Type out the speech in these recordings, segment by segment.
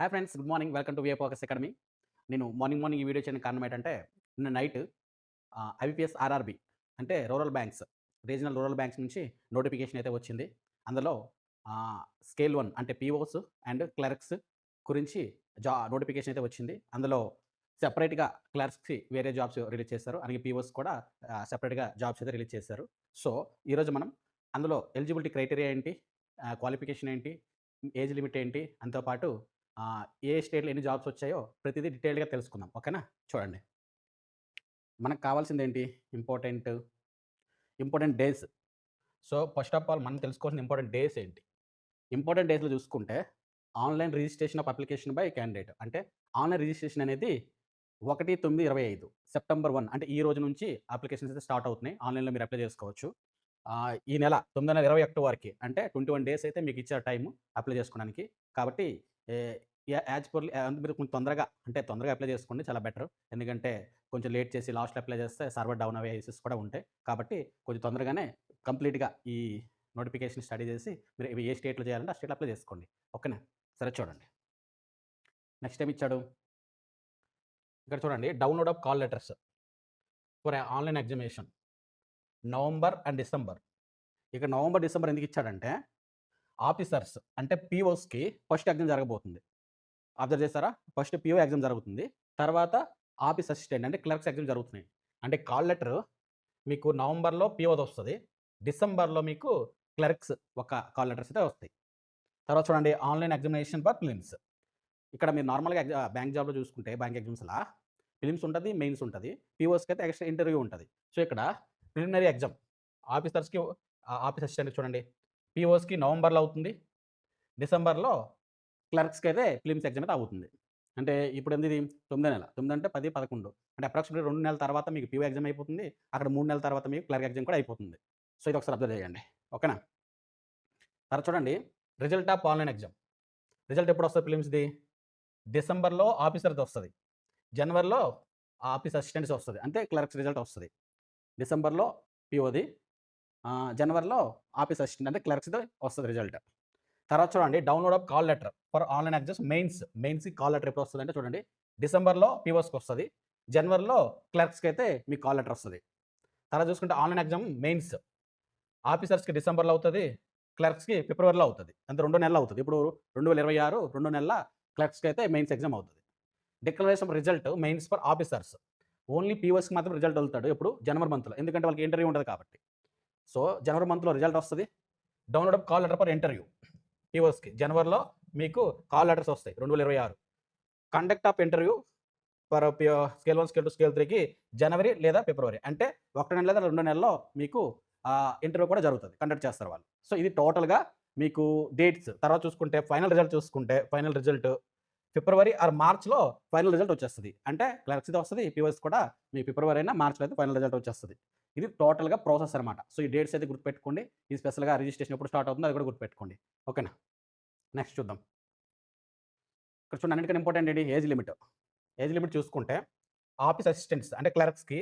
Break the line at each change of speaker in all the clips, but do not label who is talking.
Hi friends, good morning. Welcome to focus academy. నేను morning ఈ video చేయడానికి కారణం ఏంటంటే, నిన్న నైట్ ఐబీపీఎస్ ఆర్ఆర్బీ అంటే రీజనల్ రూరల్ బ్యాంక్స్ నుంచి నోటిఫికేషన్ అయితే వచ్చింది. అందులో స్కేల్ 1 అంటే పీఓస్ అండ్ క్లర్క్స్ గురించి నోటిఫికేషన్ అయితే వచ్చింది. అందులో సెపరేట్‌గా క్లర్క్స్‌కి వేరే జాబ్స్ రిలీజ్ చేశారు. అలాగే పీఓస్ కూడా సెపరేట్‌గా జాబ్స్ అయితే రిలీజ్ చేశారు. సో, ఈరోజు మనం అందులో ఎలిజిబిలిటీ క్రైటీరియా ఏంటి? క్వాలిఫికేషన్ ఏంటి? ఏజ్ లిమిట్ ఏంటి? దాంతో పాటు ఏ స్టేట్‌లో ఎన్ని జాబ్స్ వచ్చాయో ప్రతిదీ డీటెయిల్డ్‌గా తెలుసుకుందాం. ఓకేనా? చూడండి. మనకు కావాల్సిందేంటి? Important days. So, first of all మనం తెలుసుకోవాల్సిన ఇంపార్టెంట్ డేస్ ఏంటి? ఇంపార్టెంట్ డేస్‌లో చూసుకుంటే online registration of application by candidate. అంటే ఆన్‌లైన్ రిజిస్ట్రేషన్ అనేది 1/9/25 సెప్టెంబర్ 1 అంటే ఈ రోజు నుంచి అప్లికేషన్స్ అయితే స్టార్ట్ అవుతున్నాయి. ఆన్‌లైన్‌లో మీరు అప్లై చేసుకోవచ్చు. ఈ నెల 9 నెల 21 వరకి అంటే 21 డేస్ అయితే మీకు ఇచ్చారు టైము అప్లై చేసుకోవడానికి. కాబట్టి ఏ యాజ్ పర్లీ మీరు కొంచెం తొందరగా అప్లై చేసుకోండి, చాలా బెటర్. ఎందుకంటే కొంచెం లేట్ చేసి లాస్ట్‌లో అప్లై చేస్తే సర్వర్ డౌన్ అయ్యే ఇష్యూస్ కూడా ఉంటాయి. కాబట్టి కొంచెం తొందరగానే కంప్లీట్‌గా ఈ నోటిఫికేషన్ స్టడీ చేసి మీరు ఏ స్టేట్‌లో చేయాలంటే ఆ స్టేట్‌లో అప్లై చేసుకోండి. ఓకేనా? సరే చూడండి. నెక్స్ట్ ఏమిచ్చాడు? ఇక్కడ చూడండి, download of call letters for online examination November and December. ఇక నవంబర్, డిసెంబర్ ఎందుకు ఇచ్చాడంటే ఆఫీసర్స్ అంటే పీఓస్‌కి ఫస్ట్ ఎగ్జామ్ జరగబోతుంది. అబ్జర్వ్ చేసారా? ఫస్ట్ పీఓ ఎగ్జామ్ జరుగుతుంది. తర్వాత ఆఫీస్ అసిస్టెంట్ అంటే క్లర్క్స్ ఎగ్జామ్ జరుగుతున్నాయి. అంటే కాల్ లెటర్ మీకు నవంబర్‌లో పీఓదొస్తది. డిసెంబర్‌లో మీకు క్లర్క్స్ ఒక కాల్ లెటర్స్ అయితే వస్తాయి. తర్వాత చూడండి, ఆన్‌లైన్ ఎగ్జామినేషన్ ఫర్ ప్రిలిమ్స్. ఇక్కడ మీరు నార్మల్‌గా బ్యాంక్ జాబ్‌లో చూసుకుంటే బ్యాంక్ ఎగ్జామ్స్‌లా ప్రిలిమ్స్ ఉంటది, మెయిన్స్ ఉంటది. పీఓస్‌కి అయితే ఎక్స్‌ట్రా ఇంటర్వ్యూ ఉంటది. సో, ఇక్కడ ప్రిలిమినరీ ఎగ్జామ్ ఆఫీసర్స్‌కి ఆఫీస్ అసిస్టెంట్‌కి చూడండి. పీఓస్‌కి నవంబర్‌లో అవుతుంది. డిసెంబర్‌లో క్లర్క్స్‌కి అయితే ప్రిలిమ్స్ ఎగ్జామ్ అయితే అవుతుంది. అంటే ఇప్పుడు ఇది 9 నెల. 9 అంటే 10, 11 అంటే అప్రాక్సిమేట్‌లీ 2 నెలల తర్వాత మీకు పీఓ ఎగ్జామ్ అయిపోతుంది. అక్కడ 3 నెలల తర్వాత మీకు క్లర్క్ ఎగ్జామ్ కూడా అయిపోతుంది. సో, ఇది ఒకసారి అబ్జర్వ్ చేయండి. ఓకేనా? తర్వాత చూడండి, result of online exam. Result ఎప్పుడొస్తది ప్రిలిమ్స్‌ది? డిసెంబర్‌లో ఆఫీసర్‌ది వస్తది. జనవరిలో ఆఫీస్ అసిస్టెంట్స్ వస్తది. అంటే క్లర్క్స్ రిజల్ట్ వస్తది. డిసెంబర్‌లో పీఓది, జనవరిలో ఆఫీస్ అసిస్టెంట్ అంటే క్లర్క్స్‌ది వస్తది రిజల్ట్. తర్వాత చూడండి, download of call letter for online exams మెయిన్స్‌కి కాల్ లెటర్ ఎప్పుడు వస్తదంటే చూడండి, డిసెంబర్‌లో పీఓస్‌కి వస్తది. జనవరిలో క్లర్క్స్‌కి అయితే మీకు కాల్ లెటర్ వస్తది. తర్వాత చూసుకుంటే ఆన్‌లైన్ ఎగ్జామ్ మెయిన్స్ ఆఫీసర్స్‌కి డిసెంబర్‌లో అవుతది. క్లర్క్స్‌కి ఫిబ్రవరిలో అవుతది. అంటే 2 నెలలు అవుతది. ఇప్పుడు 2026 2 నెలల క్లర్క్స్‌కి అయితే మెయిన్స్ ఎగ్జామ్ అవుతది. Declaration of result mains for officers. Only పీఓస్‌కి మాత్రం రిజల్ట్ వదులుతాడు. ఎప్పుడు? జనవరి మంత్‌లో. ఎందుకంటే వాళ్ళకి ఇంటర్వ్యూ ఉంటది కాబట్టి. సో, జనవరి మంత్‌లో రిజల్ట్ వస్తది. Download of call letter for interview పీఓస్‌కి. జనవరిలో మీకు కాల్ లెటర్స్ వస్తాయి 2026. Conduct of interview for scale 1, scale 2, scale 3కి జనవరి లేదా ఫిబ్రవరి. అంటే 1 నెల లేదా 2 నెలల్లో మీకు ఇంటర్వ్యూ కూడా జరుగుతది. కండక్ట్ చేస్తారు వాళ్ళు. సో, ఇది టోటల్‌గా మీకు డేట్స్. తర్వాత చూసుకుంటే ఫైనల్ రిజల్ట్ ఫిబ్రవరి ఆర్ మార్చ్‌లో ఫైనల్ రిజల్ట్ వచ్చేస్తది. అంటే క్లర్క్స్‌ది వస్తది. పీఓస్ కూడా మీ ఫిబ్రవరి అయినా మార్చ్‌లో అయితే ఫైనల్ రిజల్ట్ వచ్చేస్తది. ఇది టోటల్‌గా ప్రాసెస్ అనమాట. సో, ఈ డేట్స్ అయితే గుర్తుపెట్టుకోండి. ఈ స్పెషల్‌గా రిజిస్ట్రేషన్ ఎప్పుడు స్టార్ట్ అవుతుందో అది కూడా గుర్తుపెట్టుకోండి. ఓకేనా? నెక్స్ట్ చూద్దాం. ఇక్కడ చూడండి, అన్నిటికన్నా ఇంపార్టెంట్ ఏంటి? Age limit. ఏజ్ లిమిట్ చూసుకుంటే ఆఫీస్ అసిస్టెంట్స్ అంటే క్లర్క్స్‌కి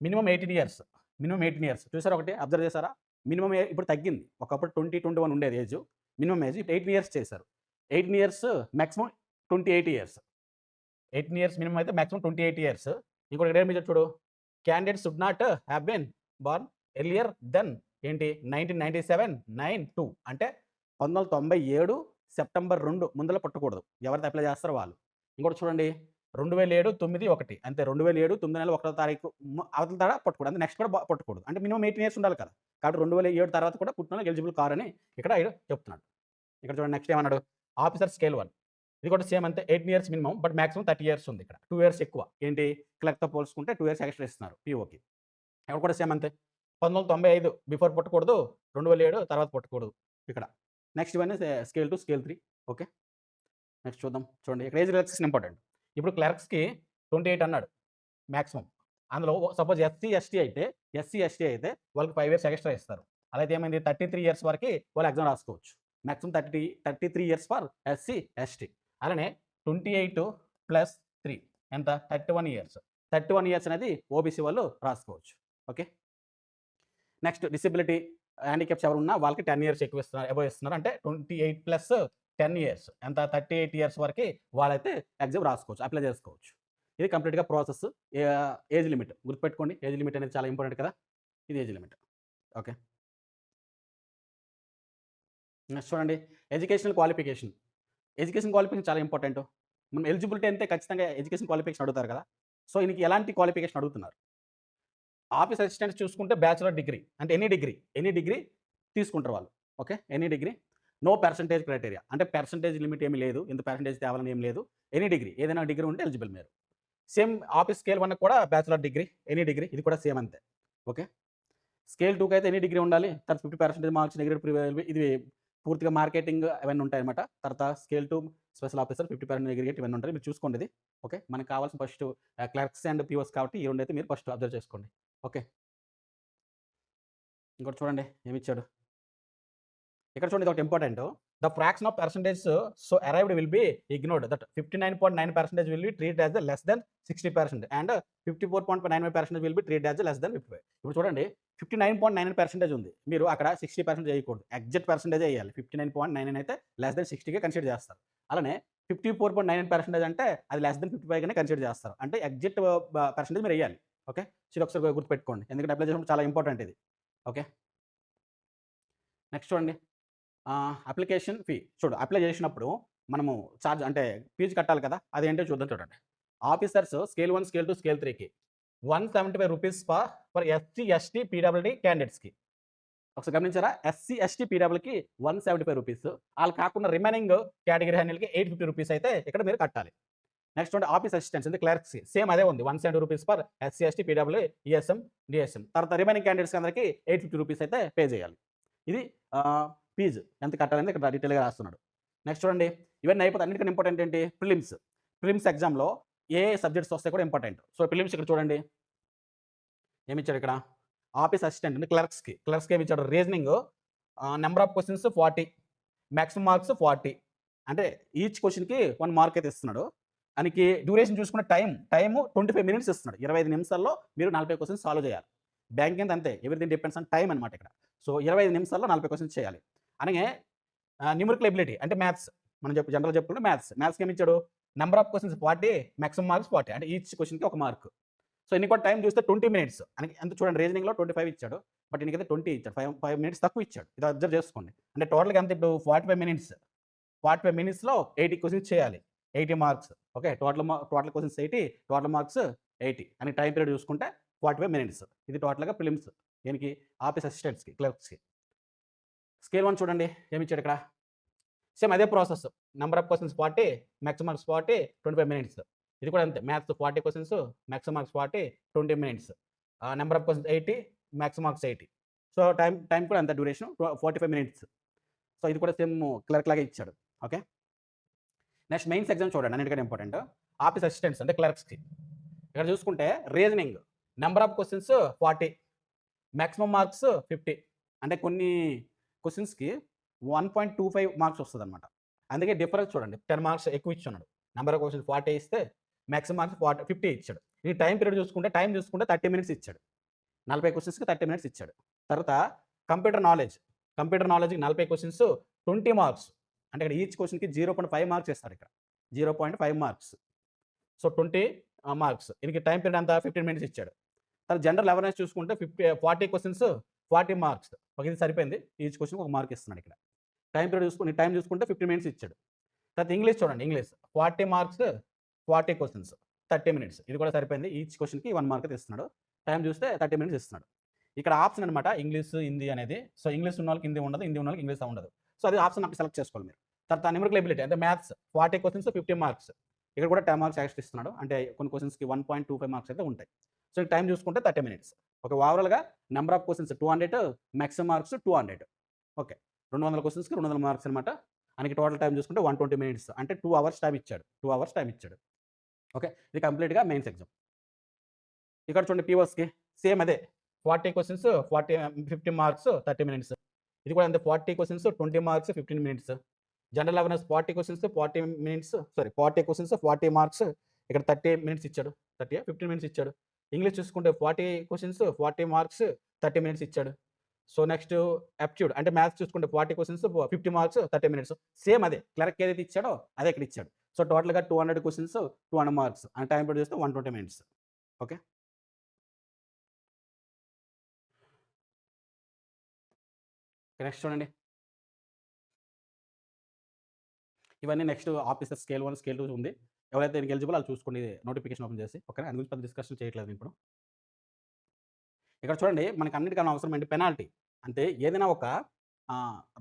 మినిమమ్ 18 ఇయర్స్. Minimum 18 years. చూసారా ఒకటి? అబ్జర్వ్ చేసారా? మినిమమ్ ఇప్పుడు తగ్గింది. ఒకప్పుడు 20, 21 ఉండేది ఏజ్. మినిమమ్ ఏజ్ ఇప్పుడు 18 ఇయర్స్ చేశారు. 18 years maximum 28 years. 18 years minimum అయితే మాక్సిమం 28 ఇయర్స్. ఇంకోటి ఇక్కడ ఏమి ఇచ్చాడు చూడు. Candidate should not have been born earlier than ఏంటి 1997 9/2 అంటే 1997 సెప్టెంబర్ 2 ముందల పుట్టకూడదు. ఎవరైతే అప్లై చేస్తారో వాళ్ళు. ఇంకోటి చూడండి, 2007 9/1 అంతే. 2007 9 నెల 1వ తారీఖు అవతల తాడ పుట్టకూడదు. అంటే నెక్స్ట్ కూడా పుట్టకూడదు. అంటే మినిమమ్ 18 ఇయర్స్ ఉండాలి కదా! కాబట్టి 2007 తర్వాత కూడా పుట్టినోళ్ళకి ఎలిజిబుల్ కారని ఇక్కడ చెప్తున్నాడు. ఇక్కడ చూడండి, నెక్స్ట్ ఏమన్నాడు? Officer scale 1. ఇది కూడా సేమ్ అంతే. 18 years minimum but maximum 30 years ఉంది ఇక్కడ. 2 ఇయర్స్ ఎక్కువ. ఏంటి? క్లర్క్‌తో పోల్చుకుంటే 2 ఇయర్స్ ఎక్స్‌ట్రా ఇస్తున్నారు పీఓకి. ఇక్కడ కూడా సేమ్ అంతే. 1995 బిఫోర్ పుట్టకూడదు. 2007 తర్వాత పుట్టకూడదు ఇక్కడ. నెక్స్ట్ ఇవన్నీ స్కేల్ 2, స్కేల్ 3. ఓకే. నెక్స్ట్ చూద్దాం. చూడండి, ఇక్కడ ఏజ్ రిలాక్సేషన్ ఇంపార్టెంట్. ఇప్పుడు క్లర్క్స్‌కి 28 అన్నాడు మాక్సిమం. అందులో సపోజ్ ఎస్సీ, ఎస్టీ అయితే వాళ్ళకి 5 ఇయర్స్ ఎక్స్‌ట్రా ఇస్తారు. అలా అయితే ఏమైంది? 33 ఇయర్స్ వరకి వాళ్ళు ఎగ్జామ్ రాసుకోవచ్చు. Maximum 33 years for SC, ST. అలానే 28 ప్లస్ 3 ఎంత? 31 ఇయర్స్. 31 ఇయర్స్ అనేది ఓబీసీ వాళ్ళు రాసుకోవచ్చు. ఓకే. నెక్స్ట్ డిసెబిలిటీ హ్యాండిక్యాప్స్ ఎవరున్నా వాళ్ళకి 10 ఇయర్స్ ఎక్కువ ఇస్తున్నారు, అబోవ్ ఇస్తున్నారు. అంటే 28 ప్లస్ 10 ఇయర్స్ ఎంత 38 ఇయర్స్ వరకు వాళ్ళైతే ఎగ్జామ్ రాసుకోవచ్చు, అప్లై చేసుకోవచ్చు. ఇది కంప్లీట్‌గా ప్రాసెస్. ఏజ్ లిమిట్ గుర్తుపెట్టుకోండి. ఏజ్ లిమిట్ అనేది చాలా ఇంపార్టెంట్ కదా! ఇది ఏజ్ లిమిట్. ఓకే. నెక్స్ట్ చూడండి ఎడ్యుకేషనల్ క్వాలిఫికేషన్. ఎడ్యుకేషన్ క్వాలిఫికేషన్ చాలా ఇంపార్టెంట్. మనం ఎలిజిబిలిటీ అంటే ఖచ్చితంగా ఎడ్యుకేషన్ క్వాలిఫికేషన్ అడుగుతారు కదా! సో, ఈయనకి ఎలాంటి క్వాలిఫికేషన్ అడుగుతున్నారు? ఆఫీస్ అసిస్టెంట్స్ చూసుకుంటే బ్యాచిలర్ డిగ్రీ అంటే ఎనీ డిగ్రీ తీసుకుంటారు వాళ్ళు. Okay. Any degree. No percentage criteria అంటే పర్సెంటేజ్ లిమిట్ ఏమి లేదు. ఇంత పర్సెంటేజ్ తేవాలని ఏమి లేదు. ఎనీ డిగ్రీ ఏదైనా డిగ్రీ ఉంటే ఎలిజిబుల్ మీరు. సేమ్ ఆఫీస్ స్కేల్ 1 కూడా బ్యాచిలర్ డిగ్రీ, ఎనీ డిగ్రీ ఇది కూడా సేమ్ అంతే. ఓకే. స్కేల్ 2కి అయితే ఎనీ డిగ్రీ ఉండాలి. తర్వాత 50% మార్క్స్ నెగెటివ్ ఇది పూర్తిగా మార్కెటింగ్ అవన్నీ ఉంటాయన్నమాట. తర్వాత స్కేల్ 2 స్పెషల్ ఆఫీసర్ 50% నెగెటివ్ ఇవన్నీ ఉంటాయి. మీరు చూసుకోండి ఇది. ఓకే. మనకు కావాల్సిన ఫస్ట్ క్లర్క్స్ అండ్ పీఓస్ కాబట్టి ఈ రెండైతే మీరు ఫస్ట్ అబ్జర్వ్ చేసుకోండి. ఓకే. ఇంకోటి చూడండి ఏమిచ్చాడు. ఇక్కడ చూడండి ఇదొకటి important. The fraction of percentage so arrived will be ignored that 59.9% will be treat as the less than 60% and 54.95% will be treat as the less than 55. ఇప్పుడు చూడండి 59.99% ఉంది. మీరు అక్కడ 60% చేయకూడదు. ఎగ్జాక్ట్ పర్సెంటేజ్ వేయాలి. 59.99 అయితే లెస్ దెన్ 60కే కన్సిడర్ చేస్తారు. అలానే 54.99% అంటే అది లెస్ దెన్ 55 గానే కన్సిడర్ చేస్తారు. అంటే ఎగ్జాక్ట్ పర్సెంటేజ్ మీరు వేయాలి. ఓకే. సో, ఇది ఒకసారి గుర్తుపెట్టుకోండి. ఎందుకంటే అప్లై చేసినప్పుడు చాలా ఇంపార్టెంట్ ఇది. ఓకే. నెక్స్ట్ చూడండి. అప్లికేషన్ ఫీ అప్లై చేసినప్పుడు మనము చార్జ్ అంటే ఫీజు కట్టాలి కదా! అదేంటో చూద్దాం చూడండి. ఆఫీసర్స్ స్కేల్ 1, స్కేల్ 2, స్కేల్ 3కి ₹175 ఫర్ ఎస్సీ, ఎస్టీ, పీడబ్ల్యూడీ క్యాండిడేట్స్‌కి. ఒకసారి గమనించారా? ఎస్సీ, ఎస్టీ, పీడబ్ల్యూకి ₹175. ఆళ్ళు కాకుండా రిమైనింగ్ కేటగిరీ హ్యాండిల్‌కి ₹850 అయితే ఇక్కడ మీరు కట్టాలి. నెక్స్ట్ చూడండి ఆఫీస్ అసిస్టెంట్స్ అంటే క్లర్క్స్‌కి సేమ్ అదే ఉంది. ₹170 for SC, ST, PWD, ESM, DSM. తర్వాత రిమైనింగ్ క్యాండిడేట్స్ అందరికి ₹850 అయితే పే చేయాలి. ఇది ఫీజు ఎంత కట్టాలని ఇక్కడ డీటెయిల్‌గా రాస్తున్నాడు. నెక్స్ట్ చూడండి ఇవన్నీ అయిపోతే అన్నిటికన్నా ఇంపార్టెంట్ ఏంటి? ప్రిలిమ్స్. ప్రిలిమ్స్ ఎగ్జామ్‌లో ఏ సబ్జెక్ట్స్ వస్తాయి కూడా ఇంపార్టెంట్. సో, ప్రిలిమ్స్ ఇక్కడ చూడండి. ఏమిచ్చాడు ఇక్కడ? ఆఫీస్ అసిస్టెంట్ అంటే క్లర్క్స్‌కి ఏమిచ్చాడు? Reasoning number of questions 40, maximum marks 40. అంటే ఈచ్ క్వెషన్‌కి 1 మార్క్ అయితే ఇస్తున్నాడు. దానికి డ్యూరేషన్ చూసుకుంటే టైము 25 మినిట్స్ ఇస్తున్నాడు. 25 నిమిషాల్లో మీరు 40 క్వెషన్స్ సాల్వ్ చేయాలి. బ్యాంకింగ్ అంతే. ఎవ్రీథింగ్ డిపెండ్స్ ఆన్ టైమ్ అనమాట ఇక్కడ. సో, 25 నిమిషాల్లో 40 క్వెషన్స్ చేయాలి. అలాగే న్యూమరికల్ ఎబిలిటీ అంటే మ్యాథ్స్. మనం జనరల్‌గా చెప్పుకుంటే మ్యాథ్స్‌కి ఏమి ఇచ్చాడు? Number of questions 40, maximum marks 40. అంటే ఈచ్ క్వెషన్‌కి 1 మార్క్. సో, ఇన్ని కూడా టైం చూస్తే 20 మినిట్స్. ఎంత చూడండి రీజనింగ్‌లో 25 ఇచ్చాడు. బట్ ఈయనకైతే 20 ఇచ్చాడు. 5 మినిట్స్ తక్కువ ఇచ్చాడు. ఇది అబ్జర్వ్ చేసుకోండి. అంటే టోటల్‌గా ఎంత ఇప్పుడు 45 మినిట్స్. 45 మినిట్స్‌లో 80 క్వెషన్స్ చేయాలి. 80 marks. Okay. Total questions 80, total marks 80 అని టైమ్ పీరియడ్ చూసుకుంటే 45 మినిట్స్. ఇది టోటల్‌గా ప్రిలిమ్స్. దీనికి ఆఫీస్ అసిస్టెంట్స్‌కి, క్లర్క్స్‌కి. స్కేల్ 1 చూడండి ఏమిచ్చాడు ఇక్కడ? సేమ్ అదే process. Number of questions 40, maximum marks 40, 25 minutes. ఇది కూడా అంతే. Maths 40 questions, maximum marks 40, 20 minutes. Number of questions 80, maximum marks 80. So, time కూడా అంతే డ్యూరేషన్ 45 మినిట్స్. సో, ఇది కూడా సేమ్ క్లర్క్ లాగే ఇచ్చాడు. ఓకే. నెక్స్ట్ మెయిన్స్ ఎగ్జామ్ చూడండి అన్నిటికంటే ఇంపార్టెంట్. ఆఫీస్ అసిస్టెంట్స్ అంటే క్లర్క్స్‌కి. ఇక్కడ చూసుకుంటే reasoning number of questions 40, maximum marks 50. అంటే కొన్ని క్వెషన్స్‌కి 1.25 మార్క్స్ వస్తదనమాట. అందుకే డిఫరెన్స్ చూడండి. 10 మార్క్స్ ఎక్కువ ఇచ్చున్నాడు. నంబర్ ఆఫ్ క్వెషన్స్ 40 ఇస్తే మాక్సిమం మార్క్స్ 50 ఇచ్చాడు. ఈ టైమ్ పీరియడ్ చూసుకుంటే 30 మినిట్స్ ఇచ్చాడు. 40 క్వెషన్స్‌కి 30 మినిట్స్ ఇచ్చాడు. తర్వాత కంప్యూటర్ నాలెడ్జ్‌కి 40 క్వెషన్స్ 20 మార్క్స్. అంటే ఇక్కడ ఈచ్ క్వెషన్‌కి 0.5 మార్క్స్ ఇస్తాడు ఇక్కడ. 0.5 మార్క్స్. So, 20 marks. దీనికి టైమ్ పీరియడ్ ఎంత 15 మినిట్స్ ఇచ్చాడు. తర్వాత జనరల్ అవేర్‌నెస్ చూసుకుంటే 40 క్వెషన్స్ 40 మార్క్స్. ఓకే. ఇది సరిపోయింది. ఈచ్ క్వెషన్‌కి 1 మార్క్ ఇస్తున్నాడు ఇక్కడ. టైమ్ చూసుకుంటే 15 మినిట్స్ ఇచ్చాడు. తర్వాత ఇంగ్లీష్ చూడండి. 40 మార్క్స్ 40 క్వెషన్స్ 30 మినిట్స్. ఇది కూడా సరిపోయింది. ఈచ్ క్వెషన్‌కి 1 మార్క్ అయితే ఇస్తున్నాడు. టైమ్ చూస్తే 30 మినిట్స్ ఇస్తున్నాడు. ఇక్కడ ఆప్షన్ అనమాట ఇంగ్లీష్, హిందీ అనేది. సో, ఇంగ్లీష్ ఉన్నోళ్ళకి హిందీ ఉండదు. హిందీ ఉన్నోళ్ళకి ఇంగ్లీష్ ఉండదు. సో, అది ఆప్షన్ అక్కడ సెలెక్ట్ చేసుకోవాలి మీరు. తర్వాత న్యూమరికల్ ఎబిలిటీ అంటే మ్యాథ్స్ 40 క్వెషన్స్ 50 మార్క్స్. ఇక్కడ కూడా 10 మార్క్స్ ఎక్స్ట్రా ఇస్తున్నాడు. అంటే కొన్ని క్వెషన్స్‌కి 1.25 మార్క్స్ అయితే ఉంటాయి. సో, టైమ్ చూసుకుంటే 30 మినిట్స్. ఓకే. ఓవరాల్‌గా number of questions 200, maximum marks 200. Okay. 200 క్వెషన్స్‌కి 200 marks అనమాట. మనకి టోటల్ టైమ్ చూసుకుంటే 120 మినిట్స్. అంటే 2 అవర్స్ టైమ్ ఇచ్చాడు. 2 అవర్స్ టైమ్ ఇచ్చాడు. ఓకే. ఇది కంప్లీట్‌గా మెయిన్స్ ఎగ్జామ్. ఇక్కడ చూడండి పీఓస్‌కి సేమ్ అదే 40 క్వెషన్స్ 50 మార్క్స్ 30 మినిట్స్. ఇది కూడా అంతే 40 questions 20 marks 15 minutes. General awareness 40 questions 40 minutes 40 questions 40 marks. ఇక్కడ 30 మినిట్స్ ఇచ్చాడు. 15 మినిట్స్ ఇచ్చాడు. ఇంగ్లీష్ చూసుకుంటే 40 క్వెషన్స్ 40 మార్క్స్ 30 మినిట్స్ ఇచ్చాడు. సో నెక్స్ట్ యాప్టిట్యూడ్ అంటే మ్యాథ్స్ చూసుకుంటే 40 క్వెషన్స్ 50 మార్క్స్ 30 మినిట్స్. సేమ్ అదే క్లర్క్ ఏదైతే ఇచ్చాడో అదే ఇక్కడ ఇచ్చాడు. సో టోటల్‌గా 200 questions 200 marks. And time period చూస్తే 120 మినిట్స్. ఓకే. నెక్స్ట్ చూడండి. ఇవన్నీ నెక్స్ట్ ఆఫీసర్ స్కేల్ 1, స్కేల్ 2 ఉంది. ఎవరైతే దీనికి ఎలిజిబుల్ ఆళ్ళు చూసుకోండి నోటిఫికేషన్ ఓపెన్ చేసి. ఓకేనా. దాని గురించి పెద్ద డిస్కషన్ చేయట్లేదు ఇప్పుడు. ఇక్కడ చూడండి మనకు అన్నిటికన్నా అవసరం ఏంటి పెనాల్టీ. అంటే ఏదైనా ఒక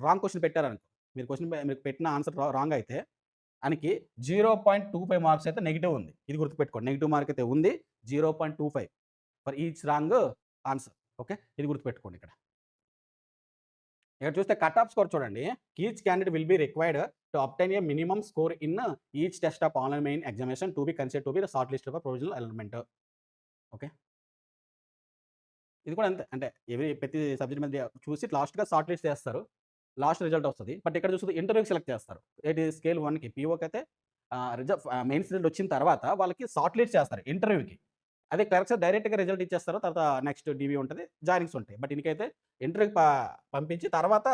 రాంగ్ క్వెషన్ పెట్టారనుకో. మీరు పెట్టిన ఆన్సర్ రాంగ్ అయితే ఆయనకి 0.25 మార్క్స్ అయితే నెగెటివ్ ఉంది. ఇది గుర్తుపెట్టుకోండి. నెగెటివ్ మార్క్ అయితే ఉంది. 0.25 for each wrong answer. Okay. ఇది గుర్తుపెట్టుకోండి ఇక్కడ. ఇక్కడ చూస్తే కట్ ఆఫ్ స్కోర్ చూడండి. Each candidate will be required to obtain A minimum score in each test of online main examination to be considered to be the short list for provisional allotment. Okay. ఇది కూడా అంతే. అంటే ప్రతి subject మీద చూసి లాస్ట్‌గా short list చేస్తారు. Last result వస్తది. బట్ ఇక్కడ చూస్తే ఇంటర్వ్యూకి సెలెక్ట్ చేస్తారు. ఏది స్కేల్ 1కి పీఓకైతే మెయిన్స్ రిజల్ట్ వచ్చిన తర్వాత వాళ్ళకి షార్ట్ లిస్ట్ చేస్తారు ఇంటర్వ్యూకి. అదే క్లర్క్స్ డైరెక్ట్‌గా రిజల్ట్ ఇచ్చేస్తారు. తర్వాత నెక్స్ట్ డీవీ ఉంటది. జాయినింగ్స్ ఉంటాయి. బట్ ఈయనకైతే ఇంటర్వ్యూకి పంపించి తర్వాత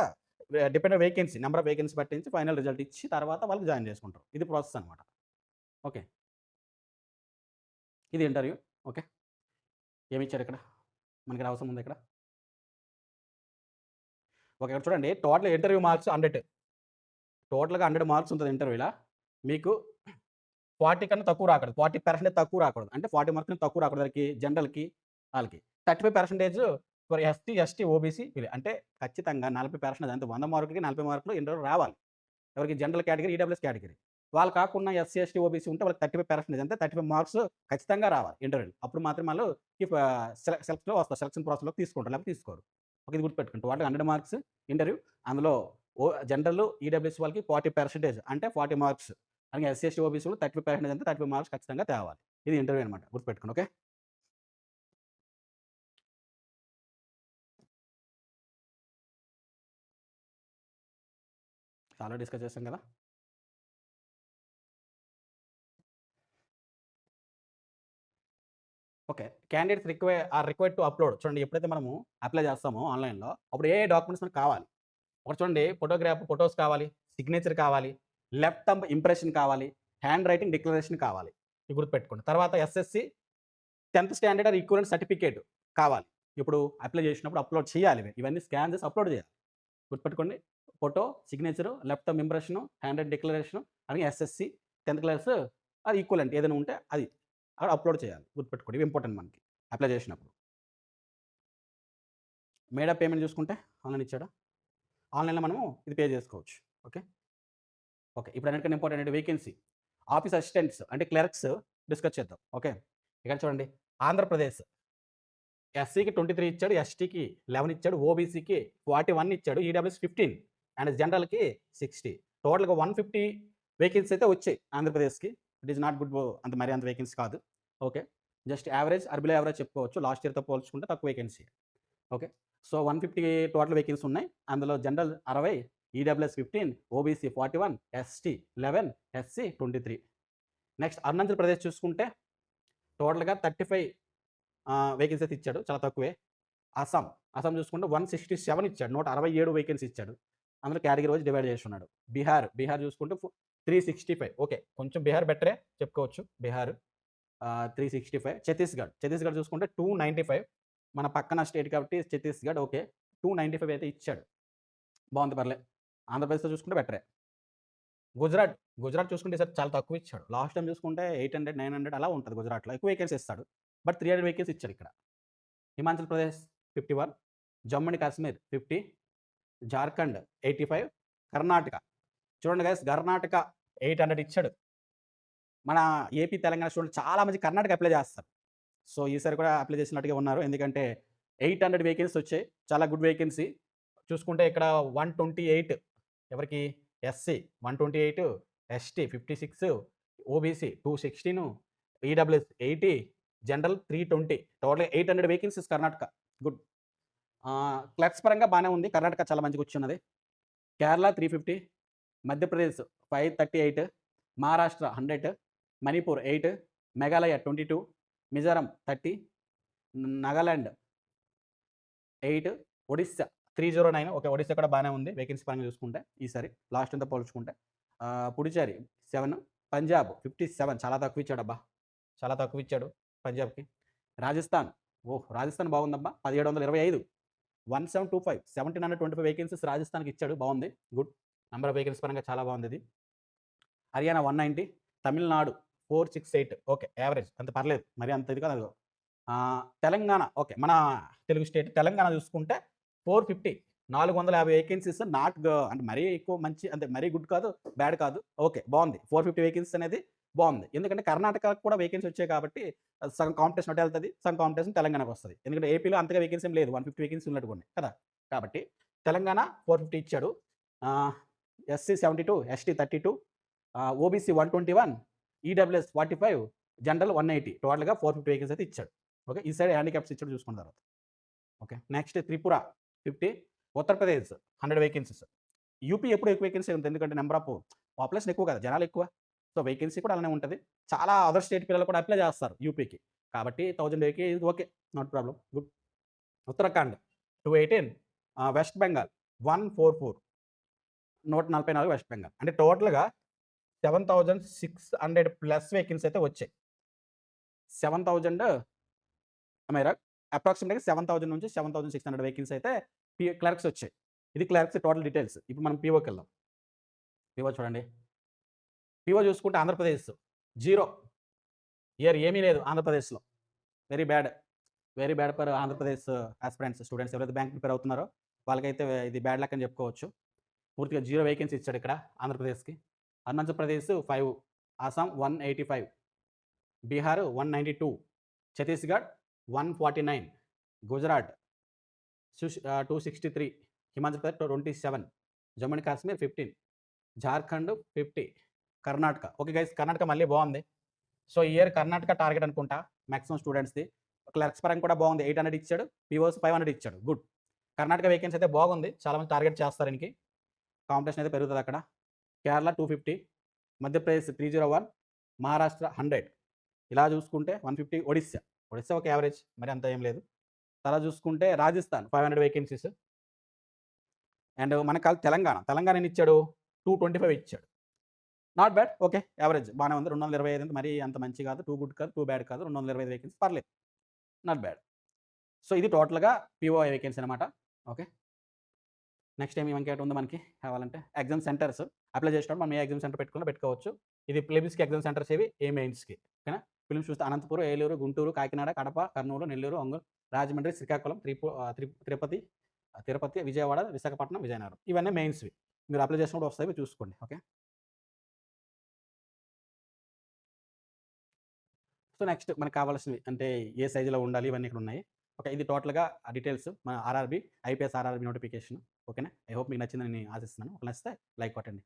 depend vacancy number of vacancy పట్టించి ఫైనల్ రిజల్ట్ ఇచ్చి తర్వాత వాళ్ళకి జాయిన్ చేసుకుంటారు. ఇది ప్రాసెస్ అనమాట. ఓకే. ఇది ఇంటర్వ్యూ. ఓకే. ఏమిచ్చారు ఇక్కడ? మనకి అవసరం ఉందా ఇక్కడ? ఓకే. ఇక్కడ చూడండి టోటల్ ఇంటర్వ్యూ మార్క్స్ 100. టోటల్‌గా 100 మార్క్స్ ఉంటది ఇంటర్వ్యూల. మీకు 40 కన్నా తక్కువ రాకూడదు. 40% తక్కువ రాకూడదు. అంటే 40 మార్క్స్ తక్కువ రాకూడదు. ఎవరికి? జనరల్‌కి ఆళ్ళకి. 35% ఫర్ ఎస్టీ, ఎస్టీ, ఓబీసీ వీళ్ళు. అంటే ఖచ్చితంగా 40% అంటే 100 మార్కులకి 40 మార్కులు ఇంటర్వ్యూ రావాలి. ఎవరికి? General category, EWS category. వాళ్ళు కాకుండా ఎస్సీ, ఎస్టీ, ఓబీసీ ఉంటే వాళ్ళకి 35% అంటే 35 మార్క్స్ ఖచ్చితంగా రావాలి ఇంటర్వ్యూలో. అప్పుడు మాత్రమే ఆళ్ళు సెలక్షన్‌లో వస్తారు. సెలక్షన్ ప్రాసెస్‌లోకి తీసుకుంటారు. లేకపోతే తీసుకోరు. ఓకే. ఇది గుర్తుపెట్టుకోండి. టోటల్‌గా 100 మార్క్స్ ఇంటర్వ్యూ. అందులో జనరల్, ఈడబ్ల్యూఎస్ వాళ్ళకి 40% అంటే 40 మార్క్స్. అలాగే ఎస్సీ, ఎస్టీ, ఓబీసీ వాళ్ళు 35% అంటే 35 మార్క్స్ ఖచ్చితంగా తేవాలి. ఇది ఇంటర్వ్యూ అనమాట. గుర్తుపెట్టుకోండి. ఓకే. చాలా డిస్కస్ చేసాం కదా! Okay. Candidates required to upload. చూడండి ఎప్పుడైతే మనము అప్లై చేస్తామో ఆన్‌లైన్‌లో అప్పుడు ఏ డాక్యుమెంట్స్ మనకు కావాలి. ఒకటి చూడండి ఫోటోస్ కావాలి, సిగ్నేచర్ కావాలి, లెఫ్ట్ థంబ్ ఇంప్రెషన్ కావాలి, హ్యాండ్ రైటింగ్ డిక్లరేషన్ కావాలి. ఇవి గుర్తుపెట్టుకోండి. తర్వాత ఎస్ఎస్‌సి 10థ్ స్టాండర్డ్ ఆర్ ఈక్వివలెంట్ సర్టిఫికేట్ కావాలి. ఇప్పుడు అప్లై చేసినప్పుడు అప్‌లోడ్ చేయాలి ఇవి. ఇవన్నీ స్కాన్ చేసి అప్‌లోడ్ చేయాలి. గుర్తుపెట్టుకోండి. Photo, signature, left thumb impression, hand writing declaration అలాగే ఎస్ఎస్‌సి 10థ్ క్లాస్ ఆర్ ఈక్వివలెంట్ ఏదైనా ఉంటే అది అక్కడ అప్‌లోడ్ చేయాలి. గుర్తుపెట్టుకోండి. ఇవి ఇంపార్టెంట్ మనకి అప్లై చేసినప్పుడు. మేడ్ ఆఫ్ పేమెంట్ చూసుకుంటే ఆన్‌లైన్ ఇచ్చాడా? ఆన్‌లైన్‌లో మనము ఇది పే చేసుకోవచ్చు. ఓకే. ఓకే. ఇప్పుడు అన్నిటికన్నా ఇంపార్టెంట్ ఏంటి? వేకెన్సీ. ఆఫీస్ అసిస్టెంట్స్ అంటే క్లర్క్స్ డిస్కస్ చేద్దాం. ఓకే. ఇక్కడ చూడండి ఆంధ్రప్రదేశ్ ఎస్సీకి 23 ఇచ్చాడు, ఎస్టీకి 11 ఇచ్చాడు, ఓబీసీకి 41 ఇచ్చాడు, ఈడబ్ల్యూఎస్ 15 అండ్ జనరల్‌కి 60. టోటల్‌గా 150 వేకెన్సీ అయితే వచ్చాయి ఆంధ్రప్రదేశ్‌కి. ఇట్ ఈస్ నాట్ గుడ్ అంత వేకెన్సీ కాదు. Okay. Just average are below average చెప్పుకోవచ్చు. లాస్ట్ ఇయర్‌తో పోల్చుకుంటే తక్కువ vacancy. Okay. So 150 total vacancy ఉన్నాయి. అందులో general 60, EWS 15, OBC 41, ST 11, SC 23. Next Arunachal Pradesh చూసుకుంటే టోటల్‌గా 35 వేకెన్సీ అయితే ఇచ్చాడు. చాలా తక్కువే. అస్సాం చూసుకుంటే 167 ఇచ్చాడు. 167 వేకెన్సీ ఇచ్చాడు. అందులో కేటగిరీ వైస్ డివైడ్ చేసున్నాడు. బీహార్ చూసుకుంటే 365. ఓకే. కొంచెం బీహార్ బెటరే చెప్పుకోవచ్చు. బీహార్ 365. ఛత్తీస్‌గఢ్ చూసుకుంటే 295. మన పక్కన స్టేట్ కాబట్టి ఛత్తీస్‌గఢ్ ఓకే. 295 అయితే ఇచ్చాడు. బావుంది పర్లే. ఆంధ్రప్రదేశ్‌తో చూసుకుంటే బెటరే. గుజరాత్ చూసుకుంటే ఈసారి చాలా తక్కువ ఇచ్చాడు. లాస్ట్ టైమ్ చూసుకుంటే 800, 900 అలా ఉంటది గుజరాత్‌లో. ఎక్కువ వేకెన్సీ ఇస్తాడు. బట్ 300 వేకెన్సీ ఇచ్చాడు ఇక్కడ. హిమాచల్ ప్రదేశ్ 51, జమ్మూ అండ్ కాశ్మీర్ 50, జార్ఖండ్ 85, కర్ణాటక చూడండి గైస్ కర్ణాటక 800 ఇచ్చాడు. మన ఏపీ, తెలంగాణ స్టూడెంట్స్ చాలా మంది కర్ణాటక అప్లై చేస్తారు. సో, ఈసారి కూడా అప్లై చేసినట్టుగా ఉన్నారు. ఎందుకంటే 800 వేకెన్సీస్ వచ్చాయి. చాలా గుడ్ వేకెన్సీ. చూసుకుంటే ఇక్కడ 128 ఎవరికి? SC 128, ST 56, OBC 216, EWS 80, general 320. టోటల్‌గా 800 వేకెన్సీస్ కర్ణాటక. గుడ్. క్లర్క్స్ పరంగా బానే ఉంది. కర్ణాటక చాలా మంచిగొచ్చున్నది. కేరళ 350, మధ్యప్రదేశ్ 538, మహారాష్ట్ర 100, మణిపూర్ 8, మేఘాలయ 22, మిజోరం 30, నాగాలాండ్ 8, ఒడిస్సా 309 ఓకే. ఒడిస్సా కూడా బానే ఉంది వేకెన్సీ పరంగా చూసుకుంటే ఈసారి లాస్ట్ అంతా పోల్చుకుంటే. పుడుచేరి 7, పంజాబ్ 57 చాలా తక్కువ ఇచ్చాడబ్బా! చాలా తక్కువ ఇచ్చాడు పంజాబ్‌కి. రాజస్థాన్ రాజస్థాన్ బాగుందబ్బా! 1725 1725 1725 వేకెన్సీస్ రాజస్థాన్‌కి ఇచ్చాడు బావుంది. గుడ్. నంబర్ ఆఫ్ వేకెన్సీస్ పరంగా చాలా బావుందిది. హర్యానా 190, తమిళనాడు 468 ఓకే. యావరేజ్ అంత పర్లేదు. మరి అంత ఇది కాదు. తెలంగాణ ఓకే. మన తెలుగు స్టేట్ తెలంగాణ చూసుకుంటే 450 450 వేకెన్సీస్ నాట్ అంటే మరీ ఎక్కువ మంచి అంటే మరీ గుడ్ కాదు, బ్యాడ్ కాదు. ఓకే. బావుంది. 450 వేకెన్సీస్ అనేది బావుంది. ఎందుకంటే కర్ణాటకకి కూడా వేకెన్సీ వచ్చాయి కాబట్టి సగం కాంపిటీషన్ అటే ఎళ్తది. సగం కాంపిటీషన్ తెలంగాణకొస్తది. ఎందుకంటే ఏపీలో అంతగా వేకెన్సీ ఏం లేదు. 150 వేకెన్సీ ఉన్నట్టుగున్నాయి కదా! కాబట్టి తెలంగాణ 450 ఇచ్చాడు. SC 72, ST 32, OBC 121, EWS 45, general 180 టోటల్‌గా 450 వేకెన్సీ అయితే ఇచ్చాడు. ఓకే. ఈ సైడ్ హ్యాండిక్యాప్స్ ఇచ్చాడు చూసుకున్న తర్వాత. Okay. Next Tripura 50, Uttar Pradesh 100 vacancies. UP ఎప్పుడు ఎక్కువ వేకెన్సీ ఉంటుంది. ఎందుకంటే నంబర్ ఆఫ్ పాపులేషన్ ఎక్కువ కదా! జనాలు ఎక్కువ. సో, వేకెన్సీ కూడా అలానే ఉంటది. చాలా అదర్ స్టేట్ పిల్లలు కూడా అప్లై చేస్తారు యూపీకి. కాబట్టి 1000 ఇది okay. Not problem. Good. Uttarakhand 218, west Bengal 144 144 west Bengal. అంటే టోటల్‌గా 7600 ప్లస్ వేకెన్సీ అయితే వచ్చాయి. 7000 యామ్ ఐ రైట్? అప్రాక్సిమేట్‌గా 7000 నుంచి 7600 వేకెన్సీ అయితే క్లర్క్స్ వచ్చాయి. ఇది క్లర్క్స్ టోటల్ డీటెయిల్స్. ఇప్పుడు మనం పీఓకెళ్దాం. పీఓ చూడండి. పీఓ చూసుకుంటే ఆంధ్రప్రదేశ్ 0 ఇయర్ ఏమీ లేదు ఆంధ్రప్రదేశ్‌లో. Very bad. Very bad for Andhra Pradesh aspirants students ఎవరైతే బ్యాంక్ ప్రిపేర్ అవుతున్నారో వాళ్ళకైతే ఇది బ్యాడ్ లక్ అని చెప్పుకోవచ్చు. పూర్తిగా 0 వేకెన్సీ ఇచ్చాడు ఇక్కడ ఆంధ్రప్రదేశ్‌కి. Arunachal Pradesh 5, Assam 185, Bihar 192, Chhattisgarh 149, Gujarat 263, Himachal Pradesh 27, Jammu and Kashmir 15, Jharkhand 50, Karnataka. Okay guys Karnataka మళ్ళీ బావుంది. సో, ఈ ఇయర్ కర్ణాటక టార్గెట్ అనుకుంటా మాక్సిమం స్టూడెంట్స్‌ది. క్లర్క్స్ పరంగా కూడా బాగుంది. 800 ఇచ్చాడు. పీఓస్ 500 ఇచ్చాడు. గుడ్. కర్ణాటక వేకెన్సీ అయితే బాగుంది. చాలా మంది టార్గెట్ చేస్తారు ఈయనకి. కాంపిటీషన్ అయితే పెరుగుతది అక్కడ. కేరళ 250, మధ్యప్రదేశ్ 301, మహారాష్ట్ర 100. ఇలా చూసుకుంటే 150 ఒడిస్సా. ఒడిస్సా ఒక యావరేజ్. మరి అంత ఏం లేదు. తర్వాత చూసుకుంటే రాజస్థాన్ 500 వేకెన్సీస్. అండ్ మనకు తెలంగాణ. తెలంగాణ ఎన్ని ఇచ్చాడు? 225 ఇచ్చాడు. Not bad. ఓకే. యావరేజ్ బానే ఉంది. 225 అంటే మరీ అంత మంచి కాదు. టూ గుడ్ కాదు. టూ బ్యాడ్ కాదు. 225 వేకెన్సీ పర్లేదు. Not bad. సో, ఇది టోటల్‌గా పీఓఐ వేకెన్సీ అనమాట. ఓకే. నెక్స్ట్ ఇంకేటి ఉంది మనకి కావాలంటే ఎగ్జామ్ సెంటర్స్ అప్లై చేసినప్పుడు మనం ఏ ఎగ్జామ్ సెంటర్ పెట్టుకోవచ్చు. ఇది ప్రిలిమ్స్‌కి ఎగ్జామ్ సెంటర్స్ ఏవి? మెయిన్స్‌కి. ఓకేనా? ప్రిలిమ్స్ చూస్తే అనంతపురం, ఏలూరు, గుంటూరు, కాకినాడ, కడప, కర్నూలు, నెల్లూరు, ఒంగోలు, రాజమండ్రి, శ్రీకాకుళం, తిరుపతి, విజయవాడ, విశాఖపట్నం, విజయనగరం. ఇవన్నీ మెయిన్స్‌వి. మీరు అప్లై చేసినప్పుడు వస్తాయి. మీరు చూసుకోండి. ఓకే. సో, నెక్స్ట్ మనకు కావాల్సినవి అంటే ఏ సైజ్‌లో ఉండాలి ఇవన్నీ ఇక్కడ ఉన్నాయి. ఓకే. ఇది టోటల్‌గా డీటెయిల్స్ మన ఐపీఎస్ ఆర్ఆర్‌బీ నోటిఫికేషన్. ఓకేనా? ఐ హోప్ మీకు నచ్చిందని నేను ఆశిస్తున్నాను. నచ్చితే లైక్ కొట్టండి.